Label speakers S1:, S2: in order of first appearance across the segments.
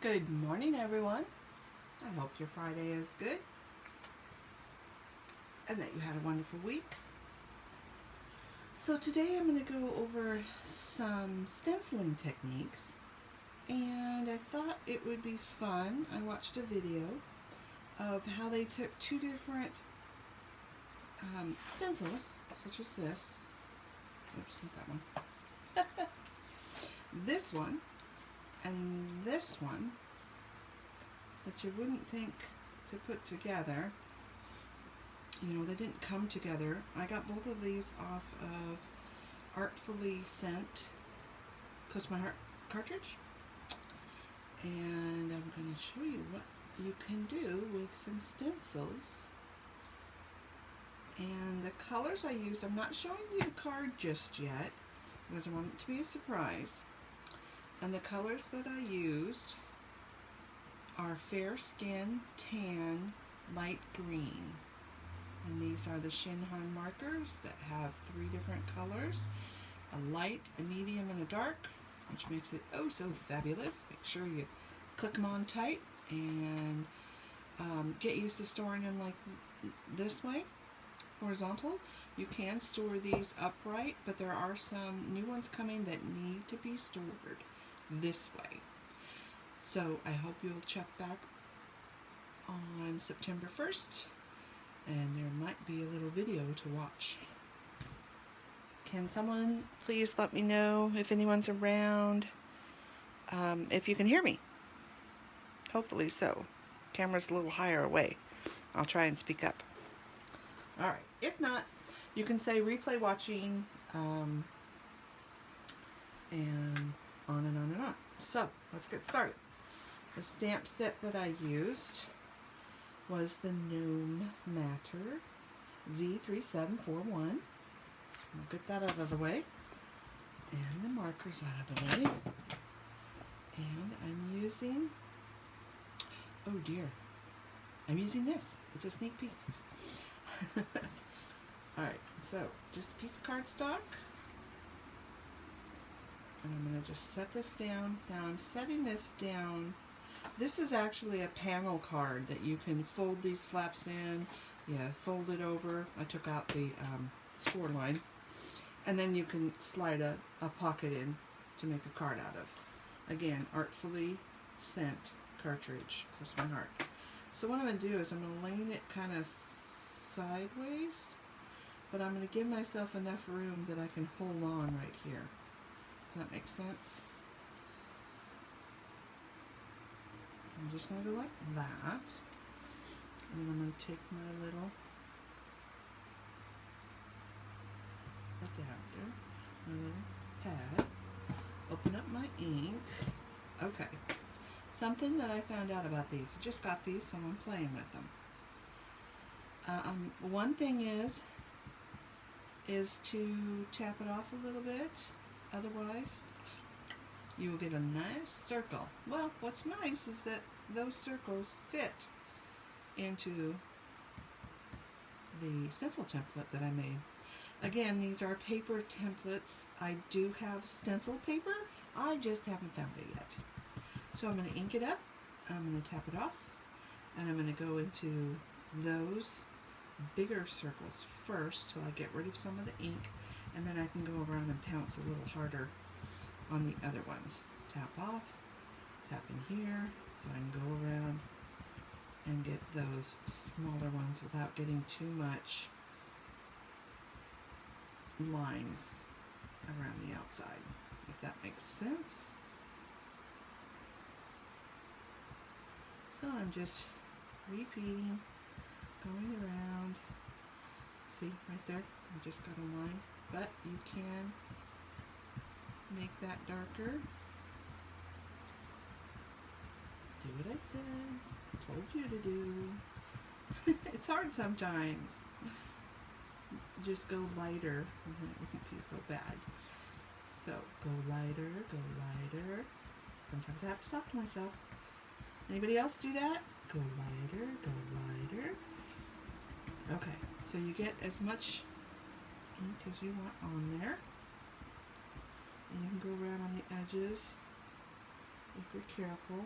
S1: Good morning, everyone. I hope your Friday is good and that you had a wonderful week. So today I'm going to go over some stenciling techniques, and I thought it would be fun. I watched a video of how they took two different stencils, such as this. Oops, not that one. This one and this one that you wouldn't think to put together. You know, they didn't come together. I got both of these off of Artfully Sent Close My Heart cartridge, and I'm going to show you what you can do with some stencils. And the colors I used, I'm not showing you the card just yet because I want it to be a surprise. And the colors that I used are Fair Skin, Tan, Light Green. And these are the Shinhan markers that have 3 different colors: a light, a medium, and a dark, which makes it oh so fabulous. Make sure you click them on tight and get used to storing them like this way, horizontal. You can store these upright, but there are some new ones coming that need to be stored this way. So I hope you'll check back on September 1st, and there might be a little video to watch. Can someone please let me know if anyone's around, if you can hear me? Hopefully so. Camera's a little higher away. I'll try and speak up. Alright, if not, you can say replay watching, and on and on and on. So, let's get started. The stamp set that I used was the Gnome Matter Z3741. I'll get that out of the way, and the markers out of the way. And I'm using, oh dear, I'm using this. It's a sneak peek. Alright, so just a piece of cardstock. And I'm going to just set this down. Now I'm setting this down. This is actually a panel card that you can fold these flaps in. Yeah, fold it over. I took out the score line. And then you can slide a pocket in to make a card out of. Again, Artfully Sent cartridge, close to my heart. So what I'm going to do is I'm going to lay it kind of sideways, but I'm going to give myself enough room that I can hold on right here. Does that make sense? I'm just going to go like that, and then I'm going to take my little adapter, my little pad, open up my ink. Okay, something that I found out about these, I just got these, so I'm playing with them. One thing is to tap it off a little bit, otherwise you will get a nice circle. Well, what's nice is that those circles fit into the stencil template that I made. Again, these are paper templates. I do have stencil paper, I just haven't found it yet. So I'm going to ink it up, I'm going to tap it off, and I'm going to go into those bigger circles first till I get rid of some of the ink, and then I can go around and pounce a little harder on the other ones. Tap off, tap in here, so I can go around and get those smaller ones without getting too much lines around the outside, if that makes sense. So I'm just repeating, going around. See, right there, I just got a line, but you can make that darker. Do what I said, told you to do. It's hard sometimes. Just go lighter, and then it won't be so bad. So, go lighter, go lighter. Sometimes I have to talk to myself. Anybody else do that? Go lighter, go lighter. Okay, so you get as much ink as you want on there. And you can go around on the edges if you're careful.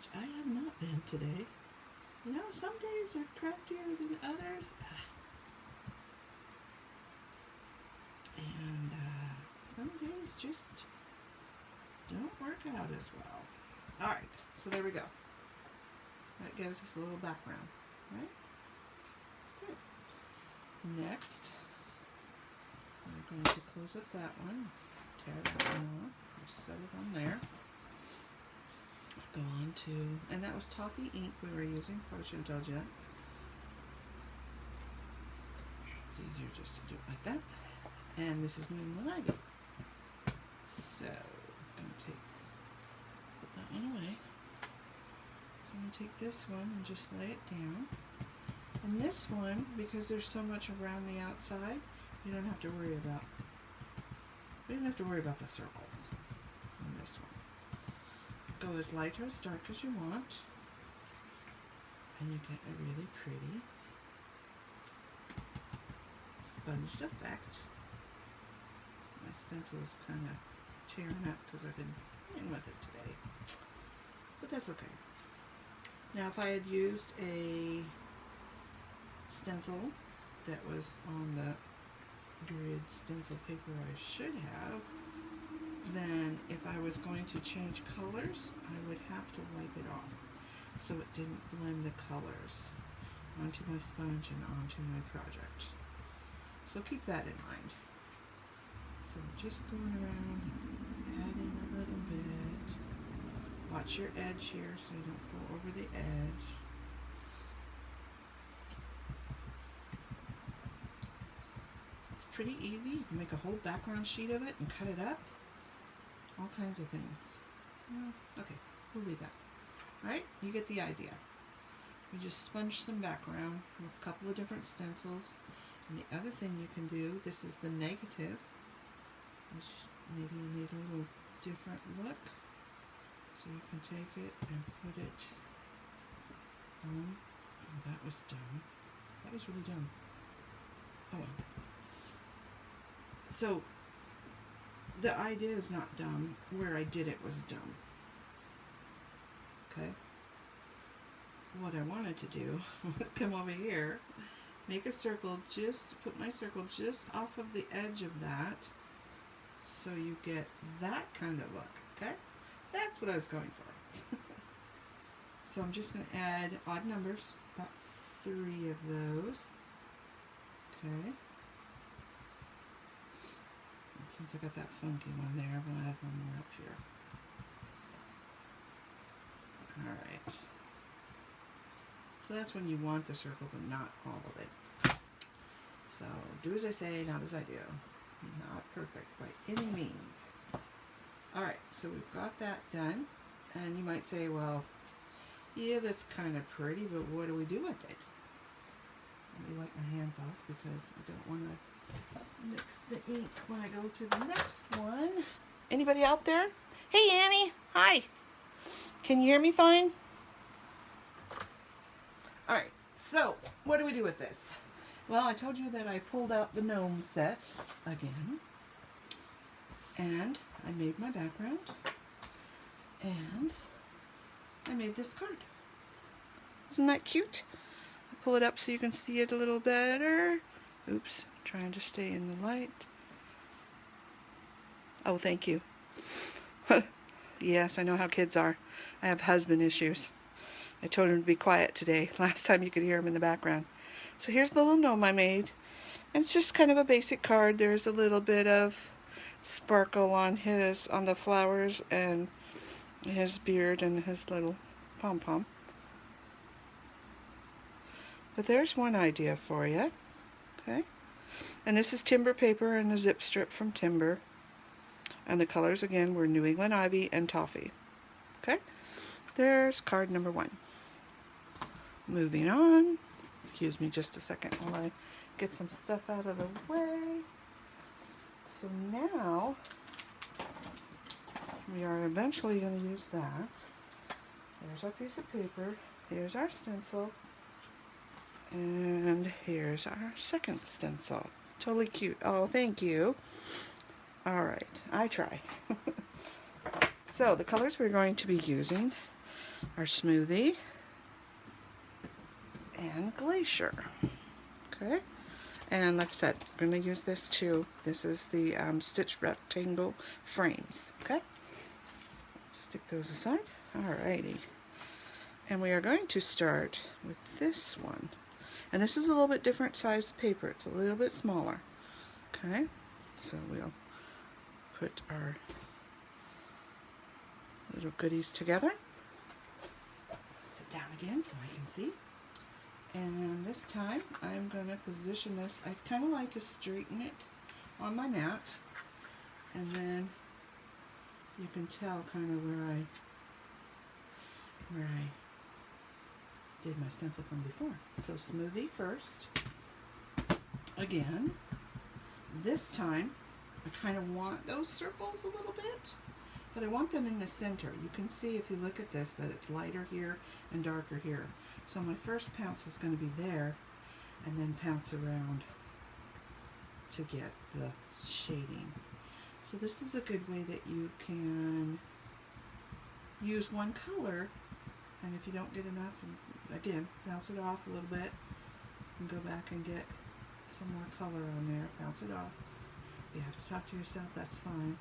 S1: which I have not been today. You know, some days are craftier than others. And some days just don't work out as well. Alright, so there we go. That gives us a little background, right? Good. Next, we're going to close up that one, tear that one off, just set it on there. Go on to, and that was toffee ink we were using, probably should have told you that. It's easier just to do it like that. And this is New England Ivy. So, I'm going to put that one away. So I'm going to take this one and just lay it down. And this one, because there's so much around the outside, you don't have to worry about. We don't have to worry about the circles on this one. Go as light or as dark as you want, and you get a really pretty sponged effect. My stencil is kind of tearing up because I've been playing with it today, but that's okay. Now, if I had used a stencil that was on the grid stencil paper I should have, then if I was going to change colors, I would have to wipe it off so it didn't blend the colors onto my sponge and onto my project. So keep that in mind. So we're just going around, adding a little bit. Watch your edge here so you don't go over the edge. It's pretty easy. You can make a whole background sheet of it and cut it up. All kinds of things. Okay, we'll leave that. Alright, you get the idea. We just sponge some background with a couple of different stencils. And the other thing you can do, this is the negative, which maybe you need a little different look. So you can take it and put it on. Oh, that was dumb. That was really dumb. Oh well. So, the idea is not dumb. Where I did it was dumb. Okay? What I wanted to do was come over here, make a circle, put my circle just off of the edge of that, so you get that kind of look. Okay? That's what I was going for. So I'm just going to add odd numbers, about 3 of those. Okay. And since I got that funky one there, I'm going to add one more up here. Alright. So that's when you want the circle, but not all of it. So do as I say, not as I do. Not perfect by any means. Alright, so we've got that done. And you might say, well, yeah, that's kind of pretty, but what do we do with it? Let me wipe my hands off because I don't want to mix the ink when I go to the next one. Anybody out there? Hey, Annie. Hi. Can you hear me fine? Alright, so what do we do with this? Well, I told you that I pulled out the gnome set again. And I made my background. And I made this card. Isn't that cute? I'll pull it up so you can see it a little better. Oops, trying to stay in the light. Oh, thank you. Yes, I know how kids are. I have husband issues. I told him to be quiet today. Last time you could hear him in the background. So here's the little gnome I made. And it's just kind of a basic card. There's a little bit of sparkle on the flowers and his beard and his little pom-pom. But there's one idea for you. Okay. And this is timber paper and a zip strip from timber. And the colors again were New England Ivy and Toffee. Okay. There's card number 1. Moving on. Excuse me just a second while I get some stuff out of the way. So now we are eventually going to use that. There's our piece of paper. Here's our stencil. And here's our second stencil. Totally cute. Oh, thank you. Alright, I try. So the colors we're going to be using our smoothie and glacier. Okay, and like I said, we're going to use this too. This is the stitch rectangle frames. Okay, stick those aside. Alrighty, and we are going to start with this one, and this is a little bit different size paper. It's a little bit smaller. Okay, so we'll put our little goodies together. Sit down again so I can see. And this time I'm going to position this. I kind of like to straighten it on my mat, and then you can tell kind of where I did my stencil from before. So smoothie first. Again, this time I kind of want those circles a little bit, but I want them in the center. You can see if you look at this that it's lighter here and darker here. So my first pounce is going to be there, and then pounce around to get the shading. So this is a good way that you can use one color, and if you don't get enough, and again, bounce it off a little bit and go back and get some more color on there. Bounce it off. If you have to talk to yourself, that's fine.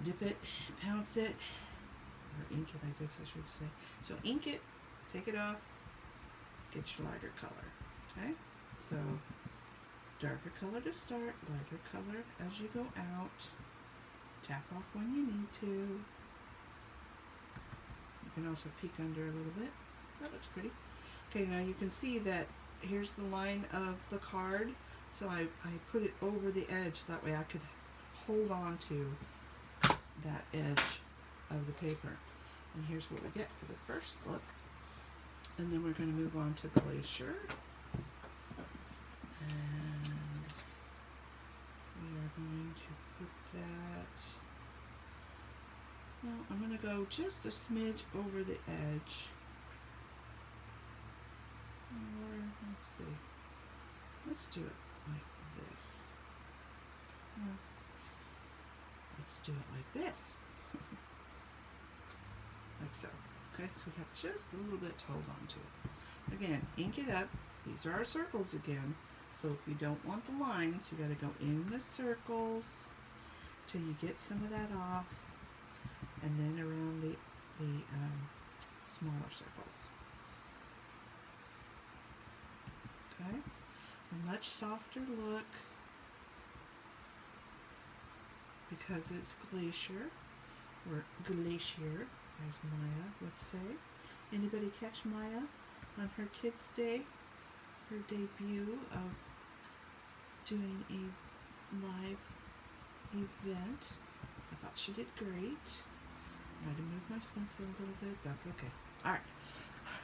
S1: Dip it, pounce it, or ink it, I guess I should say. So ink it, take it off, get your lighter color. Okay, so darker color to start, lighter color as you go out. Tap off when you need to. You can also peek under a little bit. That looks pretty. Okay, now you can see that here's the line of the card. So I put it over the edge, that way I could hold on to that edge of the paper. And here's what we get for the first look. And then we're going to move on to glacier. And we are going to put that, well, I'm going to go just a smidge over the edge. Or, let's see, let's do it like this. No. Let's do it like this. Like so. Okay, so we have just a little bit to hold on to. Again, ink it up. These are our circles again. So if you don't want the lines, you got to go in the circles till you get some of that off, and then around the smaller circles. Okay, a much softer look because it's glacier, or glacier, as Maya would say. Anybody catch Maya on her Kids' Day? Her debut of doing a live event. I thought she did great. I had to move my stencil a little bit. That's okay. Alright.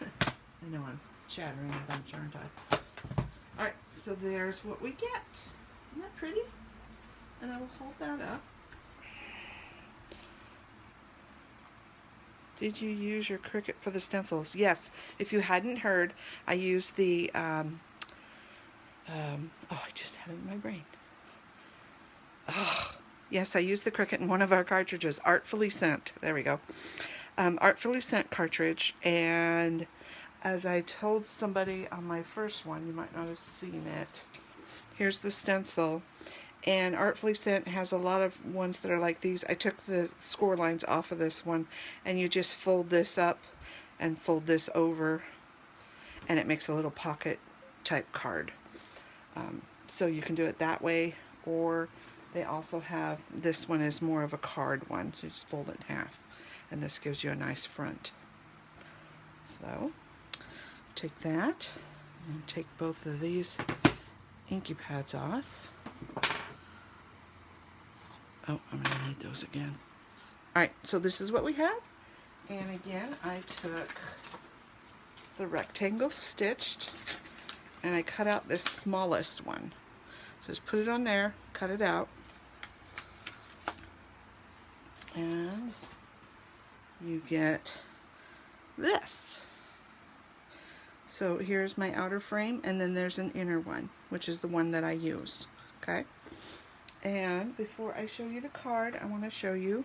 S1: I know I'm chattering a bunch, aren't I? Alright, so there's what we get. Isn't that pretty? And I will hold that up. Did you use your Cricut for the stencils? Yes. If you hadn't heard, I used the, oh, I just had it in my brain. Oh, yes, I used the Cricut in one of our cartridges, Artfully Sent. There we go. Artfully Sent cartridge. And as I told somebody on my first one, you might not have seen it. Here's the stencil. And Artfully Sent has a lot of ones that are like these. I took the score lines off of this one, and you just fold this up and fold this over, and it makes a little pocket type card. So you can do it that way, or they also have, this one is more of a card one, so you just fold it in half, and this gives you a nice front. So take that, and take both of these inky pads off. Oh, I'm going to need those again. Alright, so this is what we have. And again, I took the rectangle stitched, and I cut out this smallest one. So just put it on there, cut it out, and you get this. So here's my outer frame, and then there's an inner one, which is the one that I used. Okay? And before I show you the card, I want to show you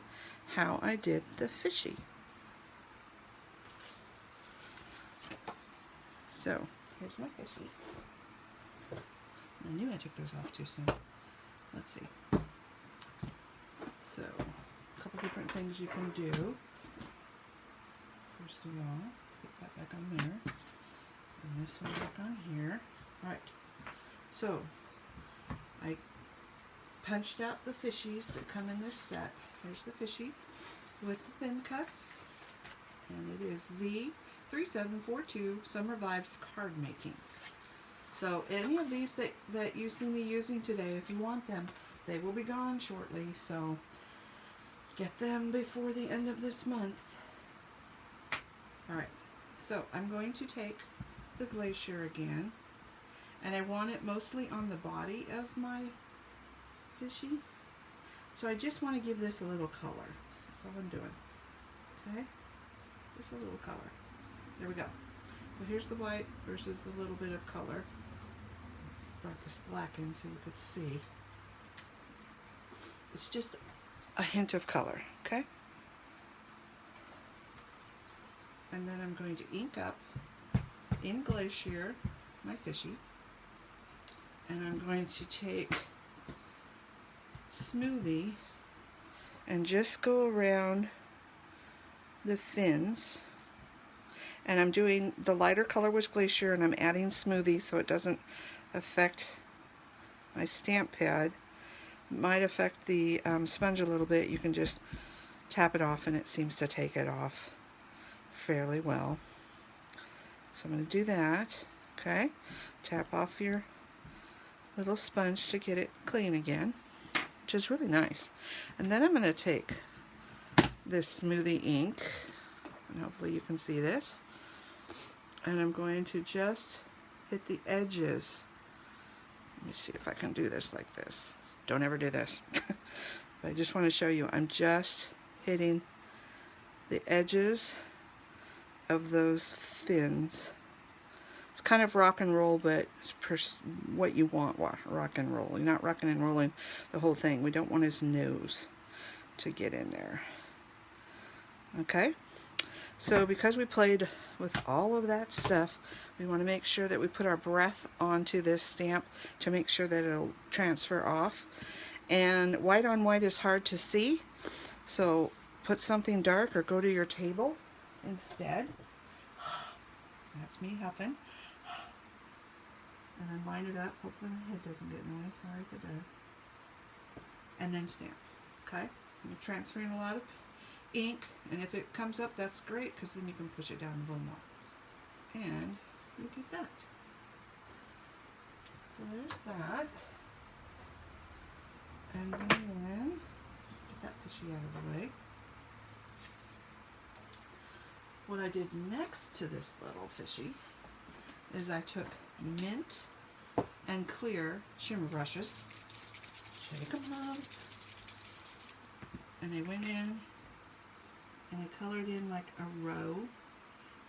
S1: how I did the fishy. So, here's my fishy. I knew I took those off too soon. Let's see. So, a couple different things you can do. First of all, put that back on there. And this one back on here. Right. So, I punched out the fishies that come in this set. Here's the fishy with the thin cuts. And it is Z3742 Summer Vibes Card Making. So any of these that you see me using today, if you want them, they will be gone shortly. So get them before the end of this month. Alright, so I'm going to take the glacier again. And I want it mostly on the body of my fishy. So I just want to give this a little color. That's all I'm doing. Okay? Just a little color. There we go. So here's the white versus the little bit of color. Brought this black in so you could see. It's just a hint of color, okay? And then I'm going to ink up in Glacier my fishy. And I'm going to take Smoothie and just go around the fins. And I'm doing, the lighter color was Glacier, and I'm adding Smoothie so it doesn't affect my stamp pad. It might affect the sponge a little bit. You can just tap it off and it seems to take it off fairly well. So I'm going to do that. Okay, tap off your little sponge to get it clean again, which is really nice. And then I'm going to take this Smoothie ink, and hopefully you can see this, and I'm going to just hit the edges. Let me see if I can do this like this. Don't ever do this. But I just want to show you, I'm just hitting the edges of those fins. It's kind of rock and roll, but what you want, rock and roll. You're not rocking and rolling the whole thing. We don't want his nose to get in there. Okay? So because we played with all of that stuff, we want to make sure that we put our breath onto this stamp to make sure that it'll transfer off. And white on white is hard to see, so put something dark or go to your table instead. That's me huffing. And then line it up. Hopefully my head doesn't get in the way. Sorry if it does. And then stamp. Okay? You're transferring a lot of ink, and if it comes up, that's great, because then you can push it down a little more. And you get that. So there's that. And then get that fishy out of the way. What I did next to this little fishy is I took mint and clear shimmer brushes, shake them up, and they went in and I colored in like a row.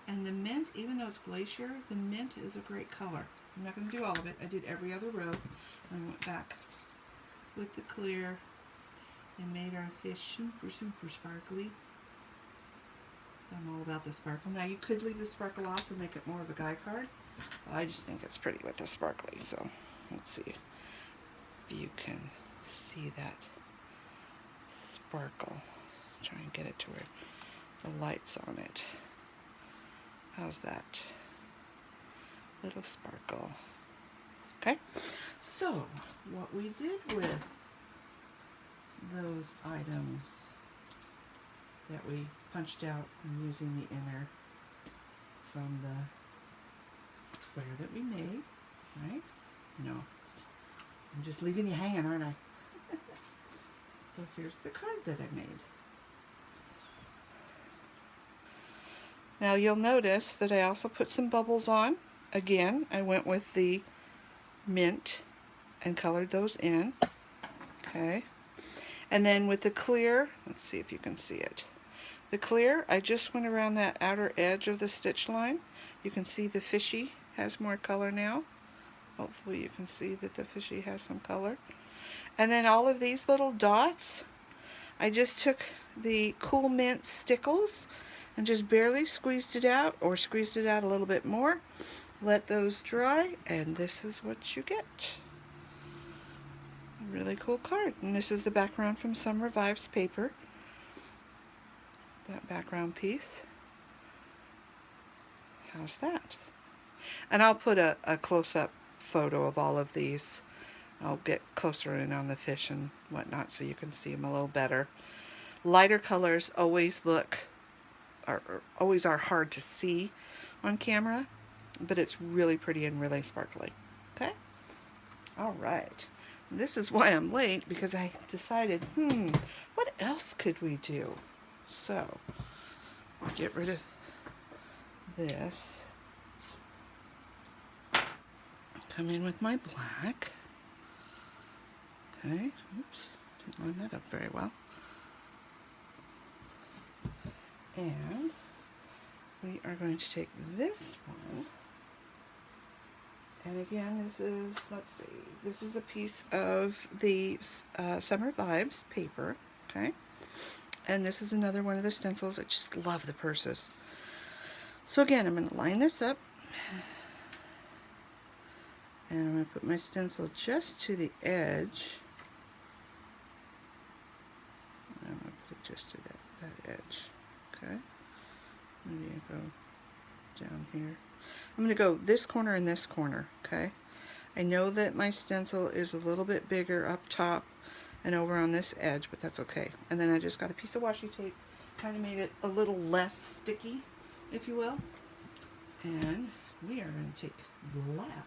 S1: And the mint, even though it's Glacier, the mint is a great color. I'm not going to do all of it. I did every other row, and I went back with the clear and made our fish super, super sparkly. So I'm all about the sparkle. Now you could leave the sparkle off and make it more of a guy card. But I just think it's pretty with the sparkly. So let's see if you can see that sparkle. Try and get it to where the light's on it. How's that? Little sparkle. Okay, so what we did with those items that we punched out using the inner from the square that we made, right? No, I'm just leaving you hanging, aren't I? So here's the card that I made. Now you'll notice that I also put some bubbles on. Again, I went with the mint and colored those in. Okay. And then with the clear, let's see if you can see it. The clear, I just went around that outer edge of the stitch line. You can see the fishy has more color now. Hopefully you can see that the fishy has some color. And then all of these little dots, I just took the Cool Mint Stickles and just barely squeezed it out, or squeezed it out a little bit more, let those dry, and this is what you get. A really cool card. And this is the background from Summer Vibes paper. That background piece. How's that? And I'll put a close-up photo of all of these. I'll get closer in on the fish and whatnot so you can see them a little better. Lighter colors always are hard to see on camera, but it's really pretty and really sparkly. Okay? All right. This is why I'm late, because I decided, what else could we do? So, I'll get rid of this. Come in with my black. Okay, oops, didn't line that up very well. And we are going to take this one. And again, this is, let's see, this is a piece of the Summer Vibes paper, okay? And this is another one of the stencils. I just love the purses. So again, I'm going to line this up. And I'm going to put my stencil just to the edge. I'm going to put it just to that edge. Okay? Maybe I go down here. I'm going to go this corner and this corner. Okay? I know that my stencil is a little bit bigger up top and over on this edge, but that's okay. And then I just got a piece of washi tape, kind of made it a little less sticky, if you will. And we are going to take black.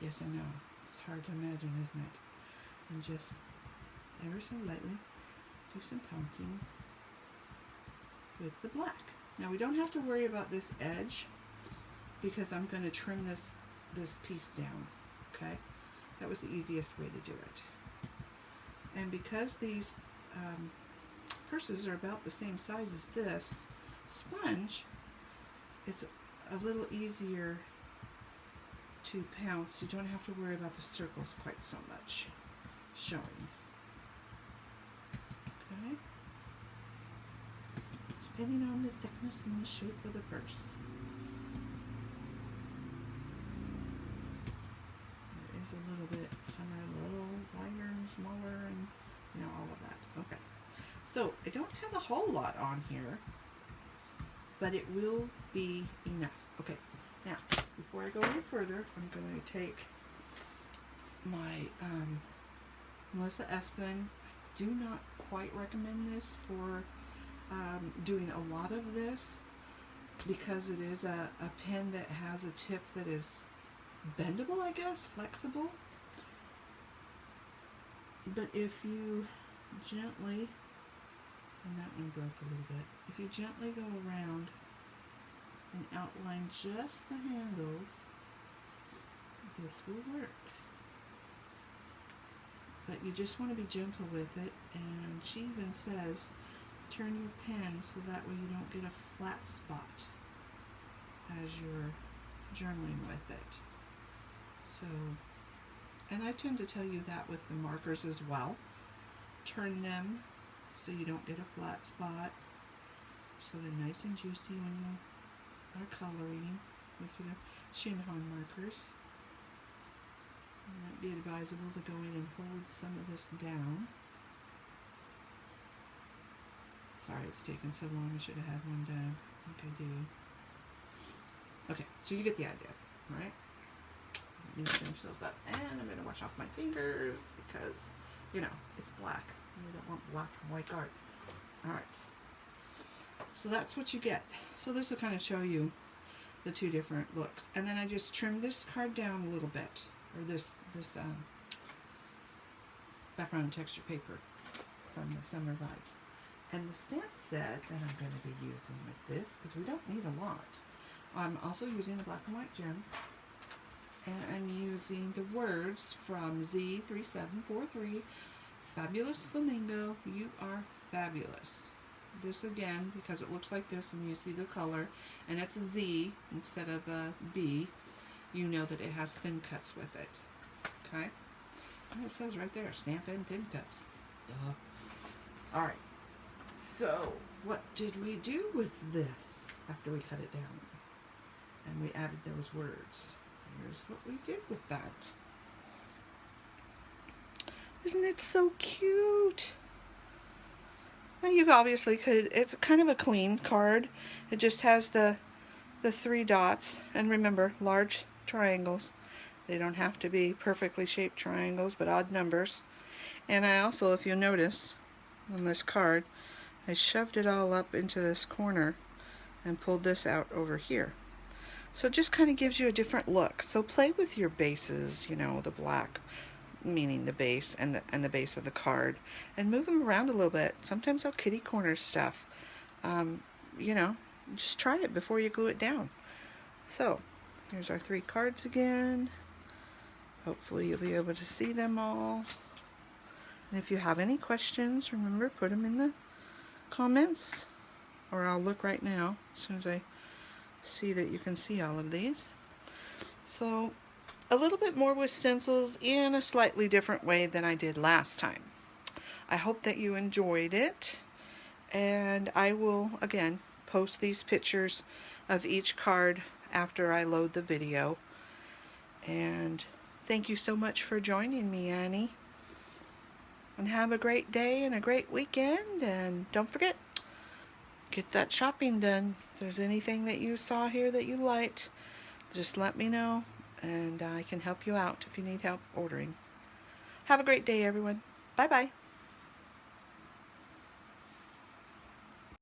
S1: Yes, I know. It's hard to imagine, isn't it? And just ever so lightly do some pouncing with the black. Now we don't have to worry about this edge because I'm going to trim this piece down. Okay? That was the easiest way to do it. And because these purses are about the same size as this sponge, it's a little easier to pounce. You don't have to worry about the circles quite so much showing. Okay? Depending on the thickness and the shape of the purse. There is a little bit, some are a little wider and smaller and, you know, all of that. Okay. So, I don't have a whole lot on here, but it will be enough. Okay. Now, before I go any further, I'm going to take my Melissa Espin. I do not quite recommend this for doing a lot of this because it is a pen that has a tip that is bendable, I guess, flexible. But if you gently, and that one broke a little bit, if you gently go around and outline just the handles, this will work. But you just want to be gentle with it, and she even says turn your pen so that way you don't get a flat spot as you're journaling with it. So, and I tend to tell you that with the markers as well. Turn them so you don't get a flat spot, so they're nice and juicy when you are coloring with your Shinhan markers. It might be advisable to go in and hold some of this down. Sorry it's taken so long, I should have had one done. I think I do. Okay, so you get the idea, right? Let me finish those up, and I'm going to wash off my fingers because, you know, it's black. We don't want black and white art. Alright. So that's what you get. So this will kind of show you the two different looks. And then I just trimmed this card down a little bit, or this background texture paper from the Summer Vibes. And the stamp set that I'm going to be using with this, because we don't need a lot. I'm also using the black and white gems. And I'm using the words from Z3743, Fabulous Flamingo, you are fabulous. This again, because it looks like this and you see the color, and it's a Z instead of a B, you know that it has thin cuts with it. Okay? And it says right there, stamp and thin cuts. Duh. Alright. So, what did we do with this after we cut it down? and we added those words. Here's what we did with that. Isn't it so cute? Now you obviously could, it's kind of a clean card. It just has the 3 dots, and remember, large triangles. They don't have to be perfectly shaped triangles, but odd numbers. And I also, if you notice on this card, I shoved it all up into this corner and pulled this out over here. So it just kind of gives you a different look. So play with your bases, you know, the black meaning the base and the base of the card, and move them around a little bit. Sometimes I'll kitty corner stuff. You know, just try it before you glue it down. So here's our 3 cards again. Hopefully you'll be able to see them all. And if you have any questions, remember, put them in the comments, or I'll look right now as soon as I see that you can see all of these. So a little bit more with stencils in a slightly different way than I did last time. I hope that you enjoyed it, and I will again post these pictures of each card after I load the video. And thank you so much for joining me, Annie. And have a great day and a great weekend, and don't forget, get that shopping done. If there's anything that you saw here that you liked, just let me know, and I can help you out if you need help ordering. Have a great day, everyone. Bye-bye.